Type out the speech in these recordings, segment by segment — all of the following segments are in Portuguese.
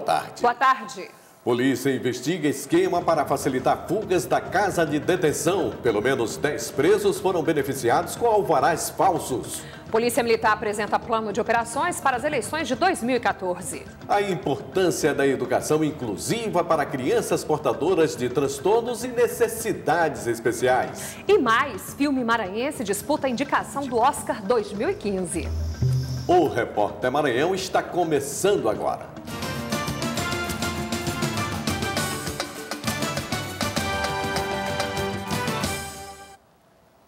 tarde. Boa tarde. Polícia investiga esquema para facilitar fugas da casa de detenção. Pelo menos 10 presos foram beneficiados com alvarás falsos. Polícia Militar apresenta plano de operações para as eleições de 2014. A importância da educação inclusiva para crianças portadoras de transtornos e necessidades especiais. E mais, filme maranhense disputa a indicação do Oscar 2015. O Repórter Maranhão está começando agora.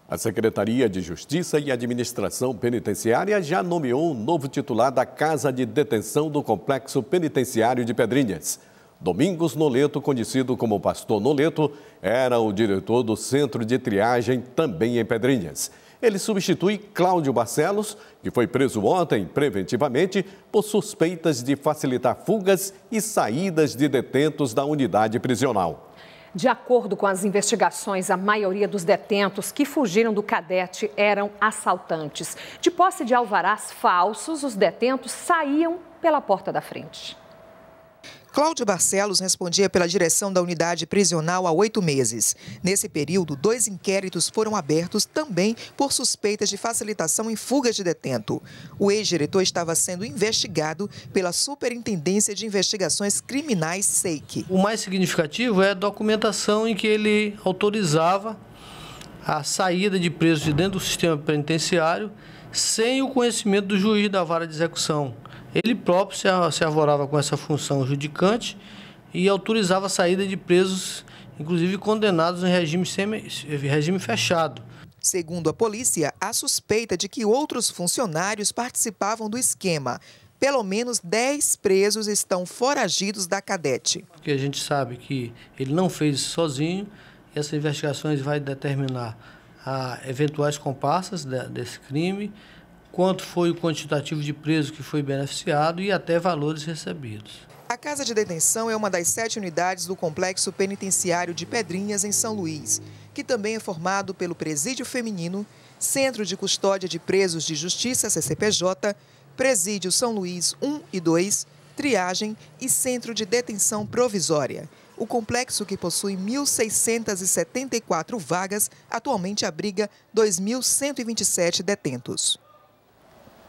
A Secretaria de Justiça e Administração Penitenciária já nomeou um novo titular da Casa de Detenção do Complexo Penitenciário de Pedrinhas. Domingos Noleto, conhecido como Pastor Noleto, era o diretor do Centro de Triagem, também em Pedrinhas. Ele substitui Cláudio Barcelos, que foi preso ontem preventivamente por suspeitas de facilitar fugas e saídas de detentos da unidade prisional. De acordo com as investigações, a maioria dos detentos que fugiram do cadete eram assaltantes. De posse de alvarás falsos, os detentos saíam pela porta da frente. Cláudio Barcelos respondia pela direção da unidade prisional há 8 meses. Nesse período, 2 inquéritos foram abertos também por suspeitas de facilitação em fugas de detento. O ex-diretor estava sendo investigado pela Superintendência de Investigações Criminais, SEIC. O mais significativo é a documentação em que ele autorizava a saída de presos de dentro do sistema penitenciário sem o conhecimento do juiz da vara de execução. Ele próprio se arvorava com essa função judicante e autorizava a saída de presos, inclusive condenados em regime fechado. Segundo a polícia, há suspeita de que outros funcionários participavam do esquema. Pelo menos 10 presos estão foragidos da cadete. Porque a gente sabe que ele não fez isso sozinho. Essas investigações vão determinar eventuais comparsas desse crime, quanto foi o quantitativo de presos que foi beneficiado e até valores recebidos. A Casa de Detenção é uma das 7 unidades do Complexo Penitenciário de Pedrinhas, em São Luís, que também é formado pelo Presídio Feminino, Centro de Custódia de Presos de Justiça, CCPJ, Presídio São Luís 1 e 2, Triagem e Centro de Detenção Provisória. O complexo, que possui 1.674 vagas, atualmente abriga 2.127 detentos.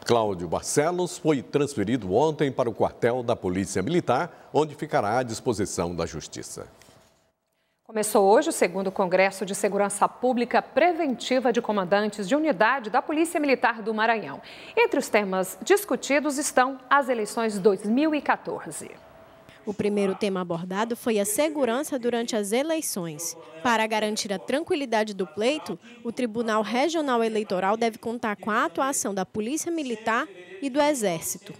Cláudio Barcelos foi transferido ontem para o quartel da Polícia Militar, onde ficará à disposição da Justiça. Começou hoje o 2º Congresso de Segurança Pública Preventiva de Comandantes de Unidade da Polícia Militar do Maranhão. Entre os temas discutidos estão as eleições 2014. O primeiro tema abordado foi a segurança durante as eleições. Para garantir a tranquilidade do pleito, o Tribunal Regional Eleitoral deve contar com a atuação da Polícia Militar e do Exército.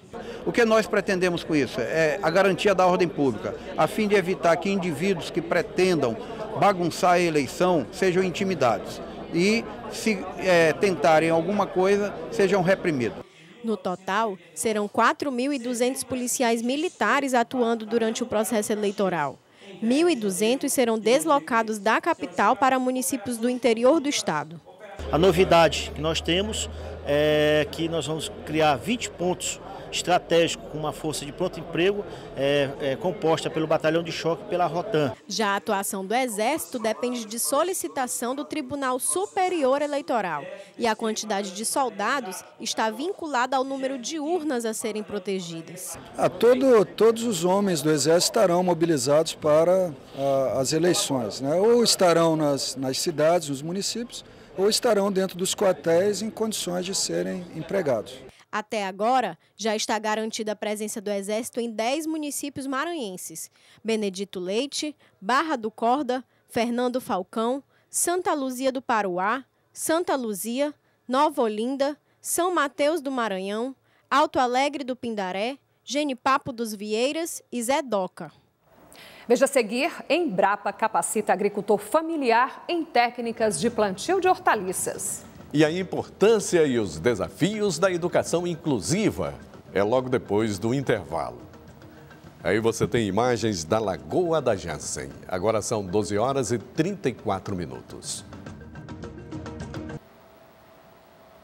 O que nós pretendemos com isso é a garantia da ordem pública, a fim de evitar que indivíduos que pretendam bagunçar a eleição sejam intimidados e, se tentarem alguma coisa, sejam reprimidos. No total, serão 4.200 policiais militares atuando durante o processo eleitoral. 1.200 serão deslocados da capital para municípios do interior do estado. A novidade que nós temos é que nós vamos criar 20 pontos estratégicos com uma força de pronto emprego composta pelo Batalhão de Choque e pela Rotan. Já a atuação do Exército depende de solicitação do Tribunal Superior Eleitoral. E a quantidade de soldados está vinculada ao número de urnas a serem protegidas. Todos os homens do Exército estarão mobilizados para as eleições, né? Ou estarão nas cidades, nos municípios, ou estarão dentro dos quartéis em condições de serem empregados. Até agora, já está garantida a presença do Exército em 10 municípios maranhenses: Benedito Leite, Barra do Corda, Fernando Falcão, Santa Luzia do Paruá, Santa Luzia, Nova Olinda, São Mateus do Maranhão, Alto Alegre do Pindaré, Genipapo dos Vieiras e Zé Doca. Veja a seguir, Embrapa capacita agricultor familiar em técnicas de plantio de hortaliças. E a importância e os desafios da educação inclusiva é logo depois do intervalo. Aí você tem imagens da Lagoa da Jansen. Agora são 12 horas e 34 minutos.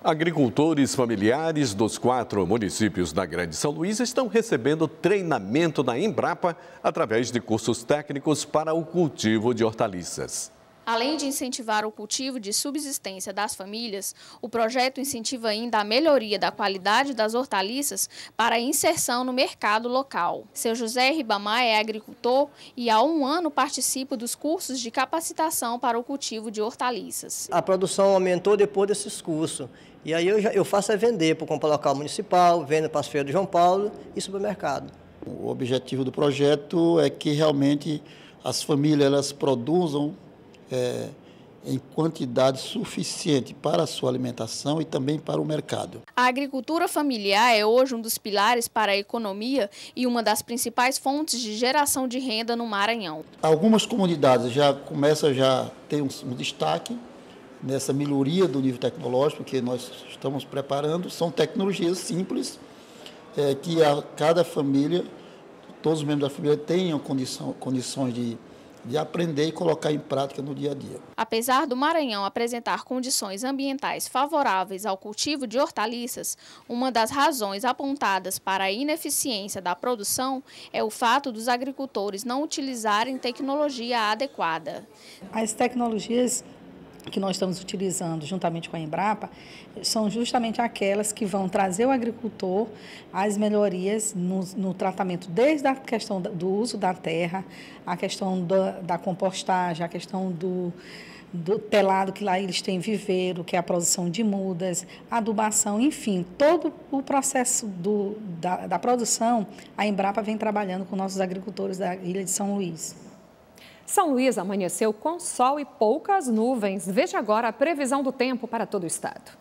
Agricultores familiares dos 4 municípios da Grande São Luís estão recebendo treinamento da Embrapa através de cursos técnicos para o cultivo de hortaliças. Além de incentivar o cultivo de subsistência das famílias, o projeto incentiva ainda a melhoria da qualidade das hortaliças para a inserção no mercado local. Seu José Ribamar é agricultor e há 1 ano participa dos cursos de capacitação para o cultivo de hortaliças. A produção aumentou depois desses cursos. E aí eu faço é vender para o compra local municipal, vendo para as feiras de João Paulo e supermercado. O objetivo do projeto é que realmente as famílias elas produzam em quantidade suficiente para a sua alimentação e também para o mercado. A agricultura familiar é hoje um dos pilares para a economia e uma das principais fontes de geração de renda no Maranhão. Algumas comunidades já começam a ter um destaque nessa melhoria do nível tecnológico que nós estamos preparando. São tecnologias simples que cada família, todos os membros da família tenham condições de aprender e colocar em prática no dia a dia. Apesar do Maranhão apresentar condições ambientais favoráveis ao cultivo de hortaliças, uma das razões apontadas para a ineficiência da produção é o fato dos agricultores não utilizarem tecnologia adequada. As tecnologias que nós estamos utilizando juntamente com a Embrapa são justamente aquelas que vão trazer ao agricultor as melhorias no tratamento, desde a questão do uso da terra, a questão da compostagem, a questão do telado, que lá eles têm viveiro, que é a produção de mudas, adubação, enfim, todo o processo da produção, a Embrapa vem trabalhando com nossos agricultores da ilha de São Luís. São Luís amanheceu com sol e poucas nuvens. Veja agora a previsão do tempo para todo o estado.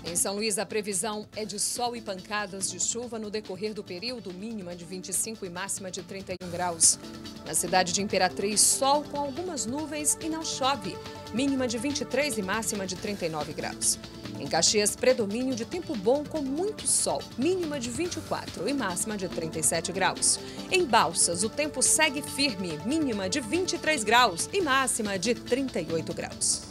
Em São Luís, a previsão é de sol e pancadas de chuva no decorrer do período, mínima de 25 e máxima de 31 graus. Na cidade de Imperatriz, sol com algumas nuvens e não chove, mínima de 23 e máxima de 39 graus. Em Caxias, predomínio de tempo bom com muito sol, mínima de 24 e máxima de 37 graus. Em Balsas, o tempo segue firme, mínima de 23 graus e máxima de 38 graus.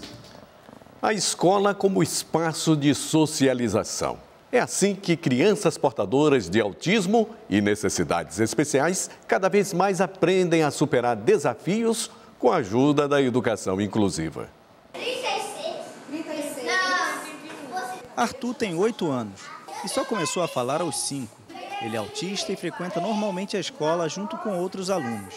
A escola como espaço de socialização. É assim que crianças portadoras de autismo e necessidades especiais cada vez mais aprendem a superar desafios com a ajuda da educação inclusiva. Arthur tem 8 anos e só começou a falar aos 5. Ele é autista e frequenta normalmente a escola junto com outros alunos.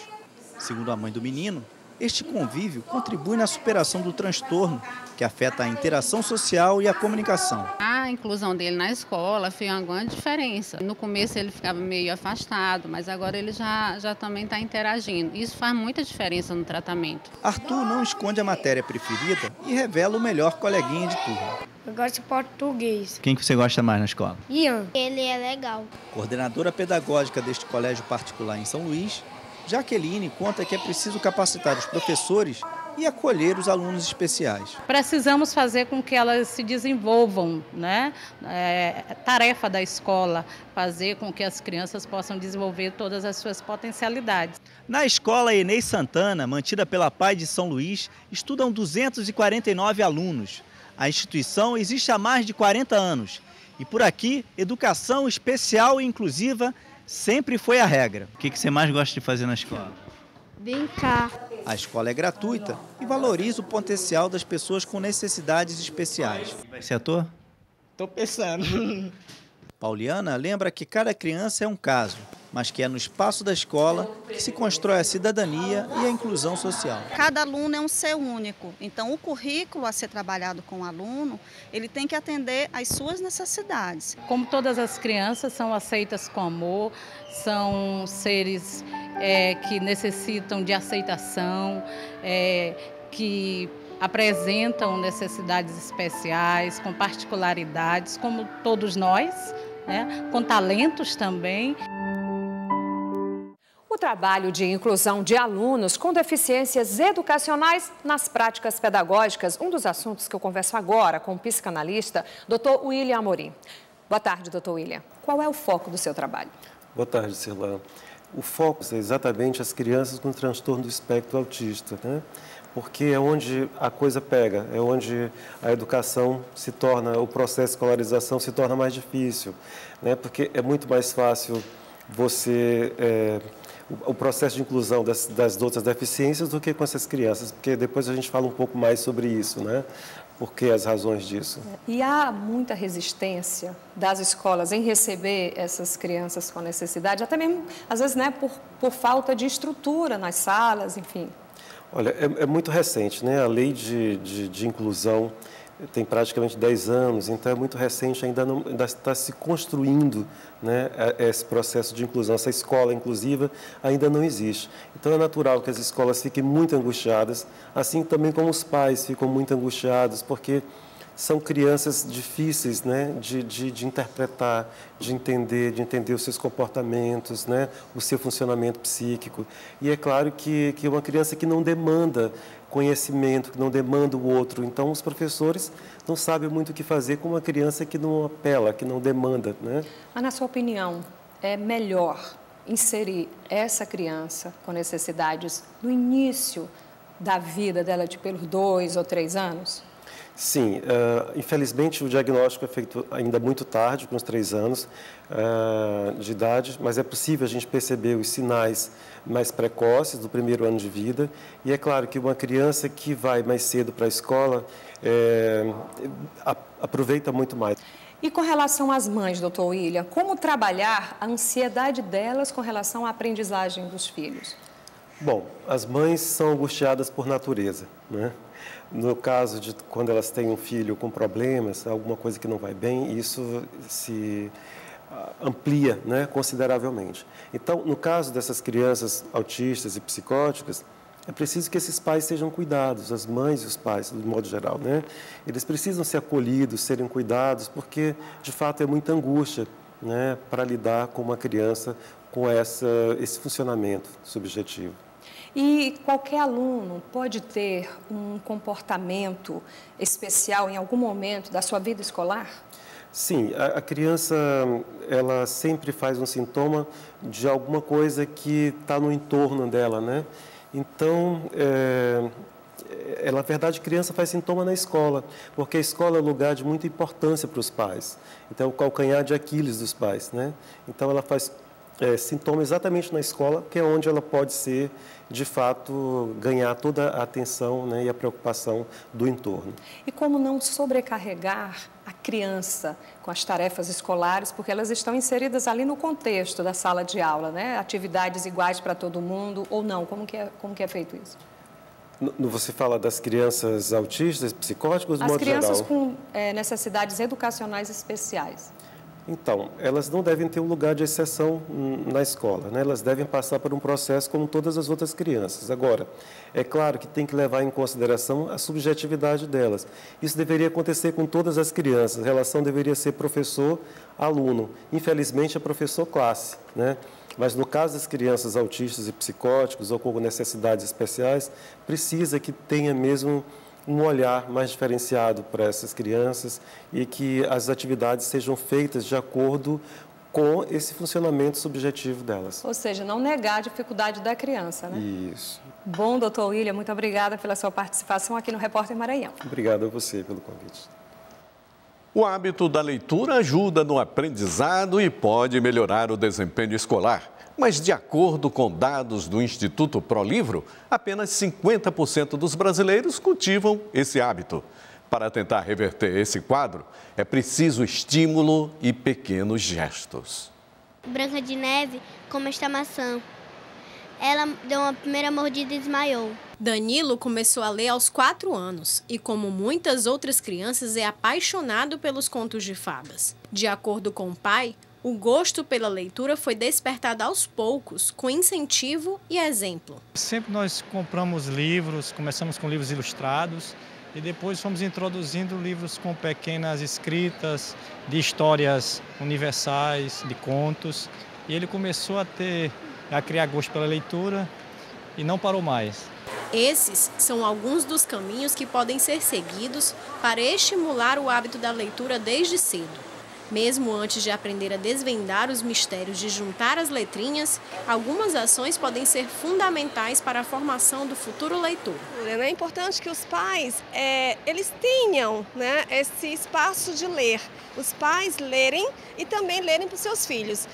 Segundo a mãe do menino, este convívio contribui na superação do transtorno, que afeta a interação social e a comunicação. A inclusão dele na escola fez uma grande diferença. No começo ele ficava meio afastado, mas agora ele já também está interagindo. Isso faz muita diferença no tratamento. Arthur não esconde a matéria preferida e revela o melhor coleguinha de turma. Eu gosto de português. Quem que você gosta mais na escola? Ian. Ele é legal. Coordenadora pedagógica deste colégio particular em São Luís, Jaqueline conta que é preciso capacitar os professores e acolher os alunos especiais. Precisamos fazer com que elas se desenvolvam, né? Tarefa da escola, fazer com que as crianças possam desenvolver todas as suas potencialidades. Na escola Enei Santana, mantida pela PAI de São Luís, estudam 249 alunos. A instituição existe há mais de 40 anos e por aqui, educação especial e inclusiva sempre foi a regra. O que você mais gosta de fazer na escola? Brincar. A escola é gratuita e valoriza o potencial das pessoas com necessidades especiais. Vai ser ator? Tô pensando. Pauliana lembra que cada criança é um caso, mas que é no espaço da escola que se constrói a cidadania e a inclusão social. Cada aluno é um ser único, então o currículo a ser trabalhado com o aluno, ele tem que atender às suas necessidades. Como todas as crianças são aceitas com amor, são seres que necessitam de aceitação, que apresentam necessidades especiais, com particularidades, como todos nós, né? Com talentos também. O trabalho de inclusão de alunos com deficiências educacionais nas práticas pedagógicas, um dos assuntos que eu converso agora com o psicanalista, Dr. William Amorim. Boa tarde, Dr. William. Qual é o foco do seu trabalho? Boa tarde, Cirlã. O foco é exatamente as crianças com transtorno do espectro autista, né? Porque é onde a coisa pega, é onde a educação se torna, o processo de escolarização se torna mais difícil, né? Porque é muito mais fácil o processo de inclusão das outras deficiências do que com essas crianças, porque depois a gente fala um pouco mais sobre isso, né? Por que as razões disso? E há muita resistência das escolas em receber essas crianças com necessidade, até mesmo, às vezes, né, por falta de estrutura nas salas, enfim. Olha, é muito recente, né? A lei de inclusão tem praticamente 10 anos, então é muito recente, ainda está se construindo, né, esse processo de inclusão. Essa escola inclusiva ainda não existe. Então é natural que as escolas fiquem muito angustiadas, assim também como os pais ficam muito angustiados, porque são crianças difíceis, né, de interpretar, de entender os seus comportamentos, né, o seu funcionamento psíquico. E é claro que uma criança que não demanda conhecimento, que não demanda o outro. Então, os professores não sabem muito o que fazer com uma criança que não apela, que não demanda, né? Mas, na sua opinião, é melhor inserir essa criança com necessidades no início da vida dela, de pelos 2 ou 3 anos? Sim, infelizmente o diagnóstico é feito ainda muito tarde, com os 3 anos de idade, mas é possível a gente perceber os sinais mais precoces do primeiro ano de vida. E é claro que uma criança que vai mais cedo para a escola aproveita muito mais. E com relação às mães, doutor William, como trabalhar a ansiedade delas com relação à aprendizagem dos filhos? Bom, as mães são angustiadas por natureza, né? No caso de quando elas têm um filho com problemas, alguma coisa que não vai bem, isso se amplia, né, consideravelmente. Então, no caso dessas crianças autistas e psicóticas, é preciso que esses pais sejam cuidados, as mães e os pais, de modo geral, né? Eles precisam ser acolhidos, serem cuidados, porque, de fato, é muita angústia, né, para lidar com uma criança com esse funcionamento subjetivo. E qualquer aluno pode ter um comportamento especial em algum momento da sua vida escolar? Sim, a criança, ela sempre faz um sintoma de alguma coisa que está no entorno dela, né? Então, na verdade, a criança faz sintoma na escola, porque a escola é um lugar de muita importância para os pais. Então, é o calcanhar de Aquiles dos pais, né? Então, ela faz sintoma exatamente na escola, que é onde ela pode ser, de fato, ganhar toda a atenção, né, e a preocupação do entorno. E como não sobrecarregar a criança com as tarefas escolares, porque elas estão inseridas ali no contexto da sala de aula, né? Atividades iguais para todo mundo ou não? Como que é feito isso? Você fala das crianças autistas, psicóticas, de modo geral? As crianças com necessidades educacionais especiais. Então, elas não devem ter um lugar de exceção na escola, né? Elas devem passar por um processo como todas as outras crianças. Agora, é claro que tem que levar em consideração a subjetividade delas. Isso deveria acontecer com todas as crianças. A relação deveria ser professor-aluno. Infelizmente, é professor-classe, né? Mas no caso das crianças autistas e psicóticos ou com necessidades especiais, precisa que tenha mesmo um olhar mais diferenciado para essas crianças e que as atividades sejam feitas de acordo com esse funcionamento subjetivo delas. Ou seja, não negar a dificuldade da criança, né? Isso. Bom, doutor William, muito obrigada pela sua participação aqui no Repórter Maranhão. Obrigado a você pelo convite. O hábito da leitura ajuda no aprendizado e pode melhorar o desempenho escolar. Mas, de acordo com dados do Instituto ProLivro, apenas 50% dos brasileiros cultivam esse hábito. Para tentar reverter esse quadro, é preciso estímulo e pequenos gestos. Branca de Neve come esta maçã. Ela deu uma primeira mordida e desmaiou. Danilo começou a ler aos 4 anos e, como muitas outras crianças, é apaixonado pelos contos de fadas. De acordo com o pai, o gosto pela leitura foi despertado aos poucos, com incentivo e exemplo. Sempre nós compramos livros, começamos com livros ilustrados e depois fomos introduzindo livros com pequenas escritas de histórias universais, de contos. E ele começou a criar gosto pela leitura e não parou mais. Esses são alguns dos caminhos que podem ser seguidos para estimular o hábito da leitura desde cedo. Mesmo antes de aprender a desvendar os mistérios de juntar as letrinhas, algumas ações podem ser fundamentais para a formação do futuro leitor. É importante que os pais eles tenham, né, esse espaço de ler. Os pais lerem e também lerem para os seus filhos.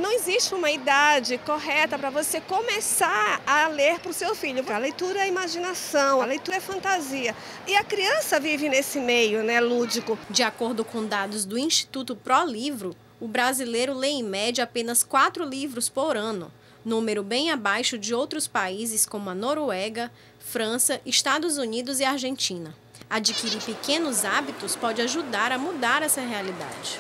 Não existe uma idade correta para você começar a ler para o seu filho. A leitura é imaginação, a leitura é fantasia. E a criança vive nesse meio, né, lúdico. De acordo com dados do Instituto ProLivro, o brasileiro lê em média apenas 4 livros por ano, número bem abaixo de outros países como a Noruega, França, Estados Unidos e Argentina. Adquirir pequenos hábitos pode ajudar a mudar essa realidade.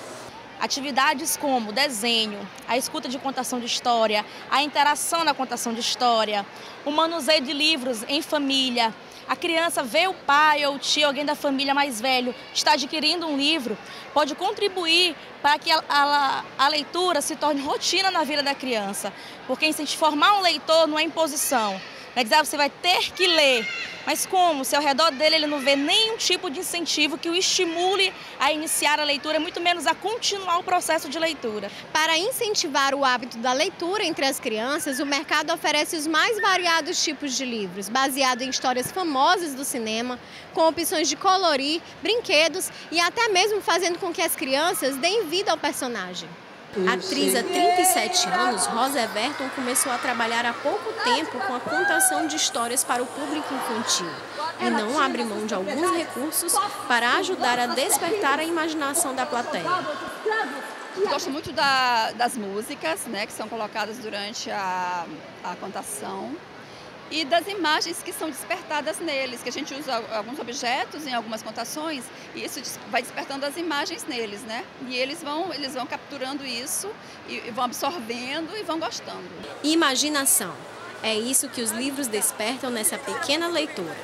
Atividades como desenho, a escuta de contação de história, a interação na contação de história, o manuseio de livros em família. A criança vê o pai ou o tio, alguém da família mais velho, está adquirindo um livro, pode contribuir para que a leitura se torne rotina na vida da criança. Porque se formar um leitor não é imposição. Vai dizer, você vai ter que ler. Mas como? Se ao redor dele ele não vê nenhum tipo de incentivo que o estimule a iniciar a leitura, muito menos a continuar o processo de leitura. Para incentivar o hábito da leitura entre as crianças, o mercado oferece os mais variados tipos de livros, baseado em histórias famosas do cinema, com opções de colorir, brinquedos e até mesmo fazendo com que as crianças deem vida ao personagem. Atriz há 37 anos, Rosa Everton começou a trabalhar há pouco tempo com a contação de histórias para o público infantil e não abre mão de alguns recursos para ajudar a despertar a imaginação da plateia. Gosto muito das músicas, né, que são colocadas durante a contação. E das imagens que são despertadas neles, que a gente usa alguns objetos em algumas contações e isso vai despertando as imagens neles, né? E eles vão capturando isso e vão absorvendo e vão gostando. Imaginação. É isso que os livros despertam nessa pequena leitura.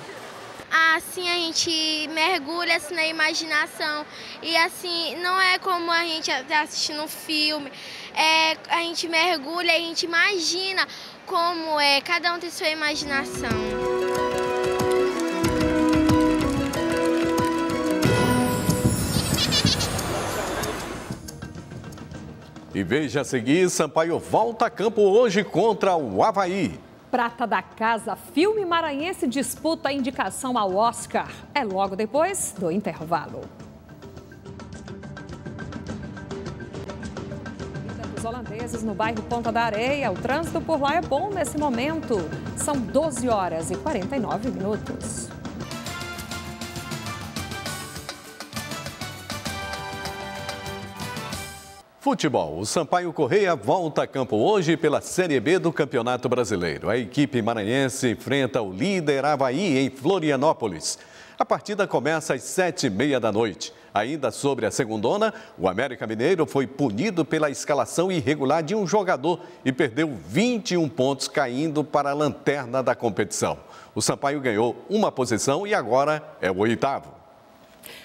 Assim a gente mergulha assim, na imaginação e assim não é como a gente está assistindo um filme, a gente mergulha, a gente imagina como é, cada um tem sua imaginação. E veja a seguir, Sampaio volta a campo hoje contra o Avaí. Prata da Casa, filme maranhense disputa a indicação ao Oscar. É logo depois do intervalo. Os holandeses no bairro Ponta da Areia. O trânsito por lá é bom nesse momento. São 12 horas e 49 minutos. Futebol. O Sampaio Corrêa volta a campo hoje pela Série B do Campeonato Brasileiro. A equipe maranhense enfrenta o líder Avaí em Florianópolis. A partida começa às 7h30 da noite. Ainda sobre a segundona, o América Mineiro foi punido pela escalação irregular de um jogador e perdeu 21 pontos, caindo para a lanterna da competição. O Sampaio ganhou uma posição e agora é o 8º.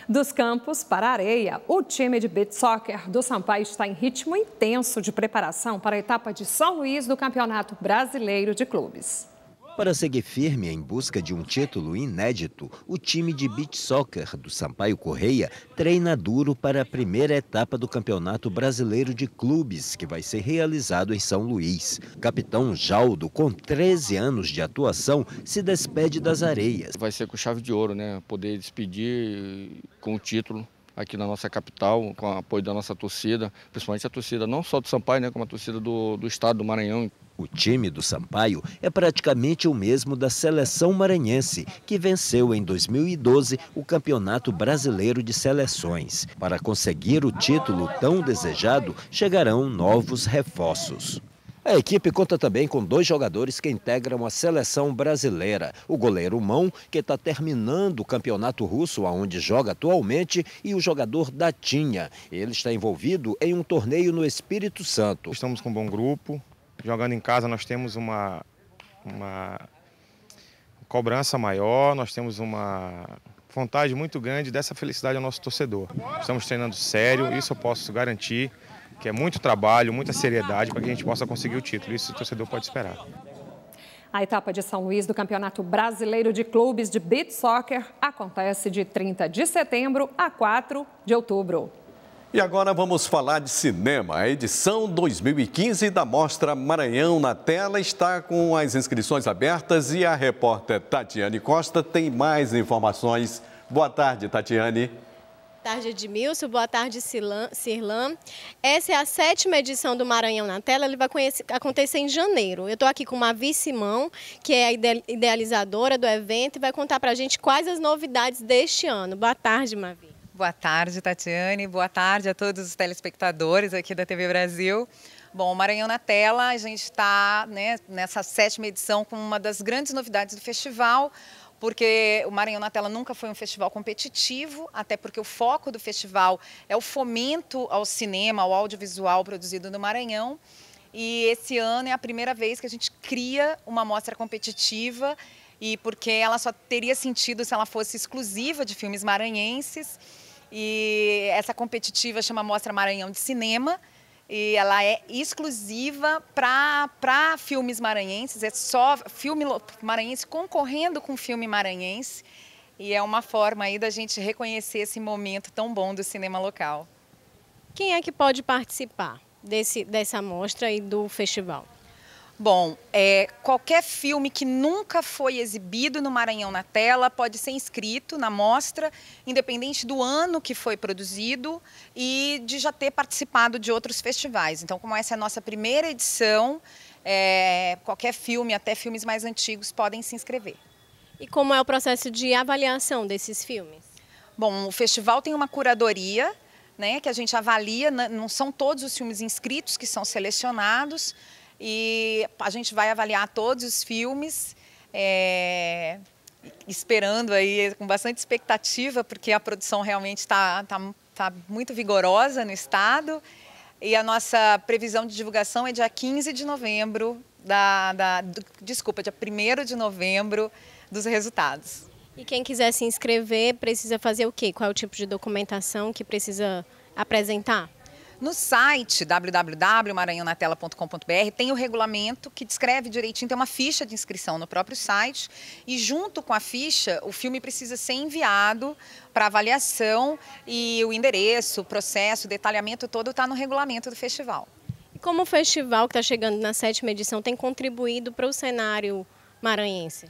Dos campos para a areia, o time de beach soccer do Sampaio está em ritmo intenso de preparação para a etapa de São Luís do Campeonato Brasileiro de Clubes. Para seguir firme em busca de um título inédito, o time de beach soccer do Sampaio Corrêa treina duro para a primeira etapa do Campeonato Brasileiro de Clubes, que vai ser realizado em São Luís. Capitão Jaldo, com 13 anos de atuação, se despede das areias. Vai ser com chave de ouro, né? Poder despedir com o título aqui na nossa capital, com o apoio da nossa torcida, principalmente a torcida não só do Sampaio, né, como a torcida do estado do Maranhão. O time do Sampaio é praticamente o mesmo da seleção maranhense, que venceu em 2012 o Campeonato Brasileiro de Seleções. Para conseguir o título tão desejado, chegarão novos reforços. A equipe conta também com 2 jogadores que integram a seleção brasileira. O goleiro Mão, que está terminando o campeonato russo, onde joga atualmente, e o jogador Datinha. Ele está envolvido em um torneio no Espírito Santo. Estamos com um bom grupo. Jogando em casa nós temos uma cobrança maior, nós temos uma vontade muito grande dessa felicidade ao nosso torcedor. Estamos treinando sério, isso eu posso garantir, que é muito trabalho, muita seriedade para que a gente possa conseguir o título. Isso o torcedor pode esperar. A etapa de São Luís do Campeonato Brasileiro de Clubes de Beach Soccer acontece de 30 de setembro a 4 de outubro. E agora vamos falar de cinema. A edição 2015 da Mostra Maranhão na Tela está com as inscrições abertas e a repórter Tatiane Costa tem mais informações. Boa tarde, Tatiane. Boa tarde, Edmilson. Boa tarde, Cirlan. Essa é a 7ª edição do Maranhão na Tela. Ele vai acontecer em janeiro. Eu estou aqui com Mavi Simão, que é a idealizadora do evento, e vai contar para a gente quais as novidades deste ano. Boa tarde, Mavi. Boa tarde, Tatiane. Boa tarde a todos os telespectadores aqui da TV Brasil. Bom, o Maranhão na Tela, a gente está nessa 7ª edição com uma das grandes novidades do festival, porque o Maranhão na Tela nunca foi um festival competitivo, até porque o foco do festival é o fomento ao cinema, ao audiovisual produzido no Maranhão. E esse ano é a primeira vez que a gente cria uma mostra competitiva, e porque ela só teria sentido se ela fosse exclusiva de filmes maranhenses. E essa competitiva chama Mostra Maranhão de Cinema, e ela é exclusiva para filmes maranhenses, é só filme maranhense concorrendo com filme maranhense, e é uma forma aí da gente reconhecer esse momento tão bom do cinema local. Quem é que pode participar dessa mostra e do festival? Bom, qualquer filme que nunca foi exibido no Maranhão na Tela pode ser inscrito na mostra, independente do ano que foi produzido e de já ter participado de outros festivais. Então, como essa é a nossa primeira edição, qualquer filme, até filmes mais antigos, podem se inscrever. E como é o processo de avaliação desses filmes? Bom, o festival tem uma curadoria, que a gente avalia, não são todos os filmes inscritos que são selecionados, e a gente vai avaliar todos os filmes, esperando aí com bastante expectativa, porque a produção realmente está muito vigorosa no estado. E a nossa previsão de divulgação é dia 15 de novembro, dia 1º de novembro dos resultados. E quem quiser se inscrever precisa fazer o quê? Qual é o tipo de documentação que precisa apresentar? No site www.maranhonatela.com.br tem o regulamento que descreve direitinho, tem uma ficha de inscrição no próprio site, e junto com a ficha o filme precisa ser enviado para avaliação, e o endereço, o processo, o detalhamento todo está no regulamento do festival. E como o festival que está chegando na 7ª edição tem contribuído para o cenário maranhense?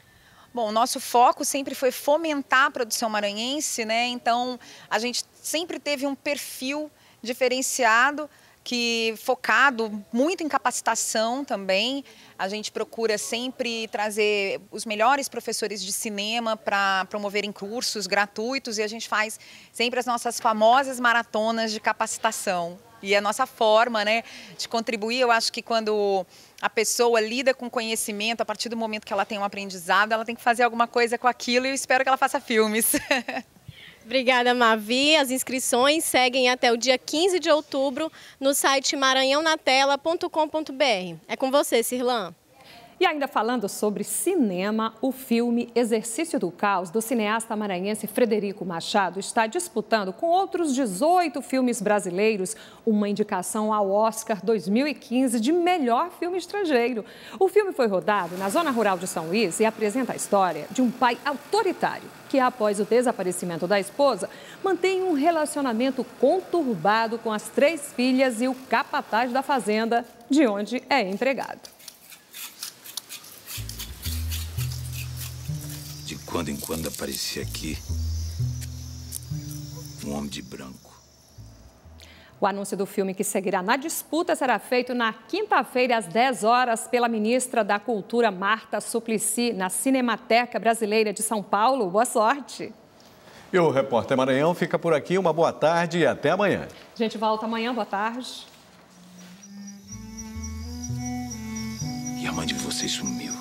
Bom, o nosso foco sempre foi fomentar a produção maranhense, então a gente sempre teve um perfil diferenciado, focado muito em capacitação também. A gente procura sempre trazer os melhores professores de cinema para promoverem cursos gratuitos, e a gente faz sempre as nossas famosas maratonas de capacitação. E a nossa forma de contribuir, eu acho que quando a pessoa lida com conhecimento, a partir do momento que ela tem um aprendizado, ela tem que fazer alguma coisa com aquilo, e eu espero que ela faça filmes. Obrigada, Mavi. As inscrições seguem até o dia 15 de outubro no site maranhonatela.com.br. É com você, Cirlan. E ainda falando sobre cinema, o filme Exercício do Caos, do cineasta maranhense Frederico Machado, está disputando com outros 18 filmes brasileiros uma indicação ao Oscar 2015 de melhor filme estrangeiro. O filme foi rodado na zona rural de São Luís e apresenta a história de um pai autoritário que, após o desaparecimento da esposa, mantém um relacionamento conturbado com as 3 filhas e o capataz da fazenda, de onde é empregado. De quando em quando aparecia aqui um homem de branco. O anúncio do filme que seguirá na disputa será feito na quinta-feira, às 10 horas, pela ministra da Cultura, Marta Suplicy, na Cinemateca Brasileira de São Paulo. Boa sorte! E o Repórter Maranhão fica por aqui. Uma boa tarde e até amanhã. A gente volta amanhã. Boa tarde. E a mãe de vocês sumiu.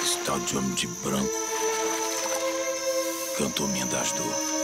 Esse tal de homem de branco cantou minha das dor.